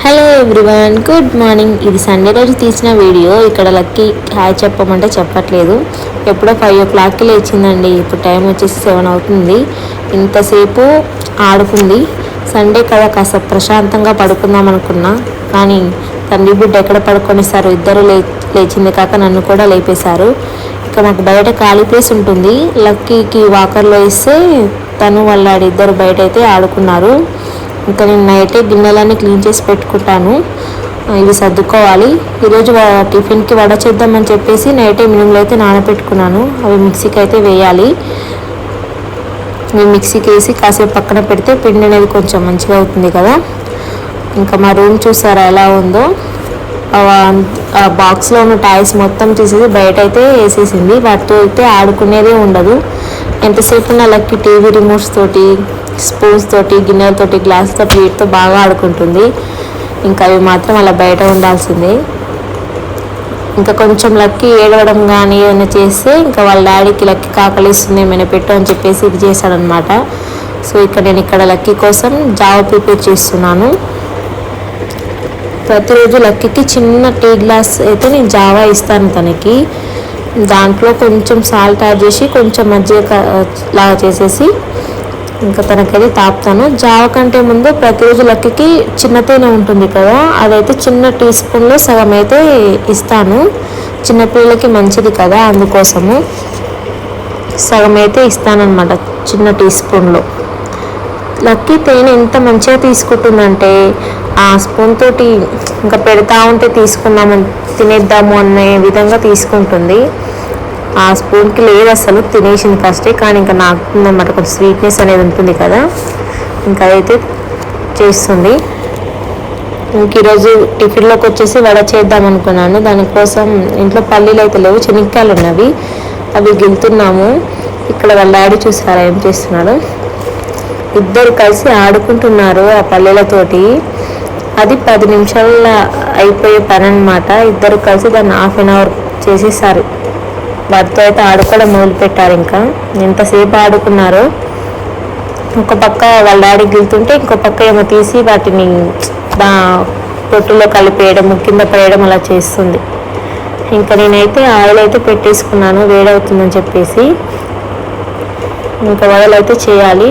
Hello everyone, good morning. ఇది Sunday రోజు తీసిన వీడియో. ఇక్కడ లక్కీ హాయ్ చెప్పమంటే చెప్పట్లేదు. ఎప్పుడో 5 o'clockకి లేచిందండి. ఇప్పుడు టైం వచ్చేసి 7 అవుతుంది. ఇంతసేపు ఆడుకుంది. సండే కదా కాస్త ప్రశాంతంగా పడుకుందాం అనుకున్నా, కానీ తండ్రి బిడ్డ ఎక్కడ పడుకొనిస్తారు. ఇద్దరు లేచింది కాక నన్ను కూడా లేపేశారు. ఇక మాకు బయట ఖాళీ ప్లేస్ ఉంటుంది. లక్కీకి వాకర్లో వేస్తే తను వాళ్ళ ఇద్దరు బయట అయితే ఆడుకున్నారు. ఇంకా నేను నైటే గిన్నెలన్నీ క్లీన్ చేసి పెట్టుకుంటాను. ఇవి సర్దుకోవాలి. ఈరోజు టిఫిన్కి వడ చేద్దామని చెప్పేసి నైటే మినుములు అయితే నానబెట్టుకున్నాను. అవి మిక్సీకి అయితే వేయాలి. మిక్సీకి వేసి కాసేపు పక్కన పెడితే పిండి అనేది కొంచెం మంచిగా అవుతుంది కదా. ఇంకా మా రూమ్ చూసారా ఎలా ఉందో. ఆ బాక్స్లో ఉన్న టాయ్స్ మొత్తం తీసేసి బయట అయితే వేసేసింది. వాటితో అయితే ఆడుకునేదే ఉండదు. ఎంతసేపు ఉన్న లక్కీ టీవీ రిమోట్స్ తోటి, స్పూన్స్ తోటి, గిన్నెలతోటి, గ్లాస్ తోటి వీటితో బాగా ఆడుకుంటుంది. ఇంకా అవి మాత్రం అలా బయట ఉండాల్సిందే. ఇంకా కొంచెం లక్కీ ఏడవడం కానీ ఏమైనా చేస్తే ఇంకా వాళ్ళ డాడీకి లక్కీ కాకలిస్తుంది ఏమైనా పెట్టు అని చెప్పేసి ఇది చేశాడనమాట. సో నేను ఇక్కడ లక్కీ కోసం జావా ప్రిపేర్ చేస్తున్నాను. ప్రతిరోజు లక్కీకి చిన్న టీ గ్లాస్ అయితే నేను జావా ఇస్తాను తనకి. దాంట్లో కొంచెం సాల్ట్ యాడ్ చేసి కొంచెం మజ్జిగ లాగా చేసేసి ఇంకా తనకైతే తాపుతాను. జావ కంటే ముందు ప్రతిరోజు లక్కీకి చిన్న తేనె ఉంటుంది కదా, అదైతే చిన్న టీ స్పూన్లో సగం అయితే ఇస్తాను. చిన్నపిల్లలకి మంచిది కదా, అందుకోసము సగం అయితే ఇస్తానన్నమాట చిన్న టీ స్పూన్లో. లక్కీ తేనె ఎంత మంచిగా తీసుకుంటుందంటే ఆ స్పూన్ తోటి ఇంకా పెడతా ఉంటే తీసుకుందామని తినేద్దాము అనే విధంగా తీసుకుంటుంది. ఆ స్పూన్కి లేదు అసలు, తినేసింది ఫస్టే. కానీ ఇంకా నాకు అన్నమాట కొంచెం స్వీట్నెస్ అనేది ఉంటుంది కదా, ఇంకా అదైతే చేస్తుంది. ఇంక ఈరోజు టిఫిన్లోకి వచ్చేసి వడ చేద్దాం అనుకున్నాను. దానికోసం ఇంట్లో పల్లీలు అయితే లేవు, శనక్కాయలు ఉన్నవి, అవి గిలుతున్నాము. ఇక్కడ వాళ్ళ డాడీ చూసారా ఏం చేస్తున్నాడు. ఇద్దరు కలిసి ఆడుకుంటున్నారు ఆ పల్లీలతోటి. అది 10 నిమిషాల్లో అయిపోయే పని అనమాట. ఇద్దరు కలిసి దాన్ని 1/2 hour చేసేసారు. వాటితో అయితే ఆడుకోవడం మొదలుపెట్టారు. ఇంకా ఎంతసేపు ఆడుకున్నారో. ఒక పక్క వాళ్ళ డాడీ గిలుతుంటే ఇంకో పక్క ఏమో తీసి వాటిని పొట్టులో కలిపేయడం, కింద పడేయడం అలా చేస్తుంది. ఇంకా నేనైతే ఆయిల్ అయితే పెట్టేసుకున్నాను వేడవుతుందని చెప్పేసి. ఇంకా వడలు అయితే చేయాలి.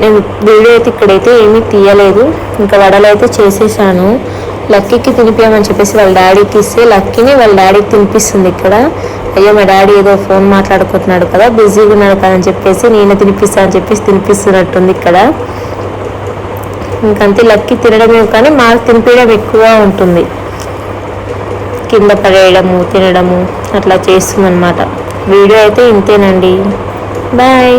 నేను వీడియో అయితే ఇక్కడైతే ఏమీ తీయలేదు. ఇంకా వడలు అయితే చేసేసాను. లక్కీకి తినిపించమని చెప్పేసి వాళ్ళ డాడీకి ఇస్తే లక్కీని వాళ్ళ డాడీకి తినిపిస్తుంది ఇక్కడ. అయ్యో మా డాడీ ఏదో ఫోన్ మాట్లాడుకుంటున్నాడు కదా, బిజీగా ఉన్నాడు కదా అని చెప్పేసి నేను తినిపిస్తా అని చెప్పేసి తినిపిస్తున్నట్టుంది ఇక్కడ. ఇంకంతే, లక్కీ తినడమే కానీ మాకు తినిపించడం ఎక్కువ ఉంటుంది. కింద పడేయడము, తినడము అట్లా చేస్తుందన్నమాట. వీడియో అయితే ఇంతేనండి. బాయ్.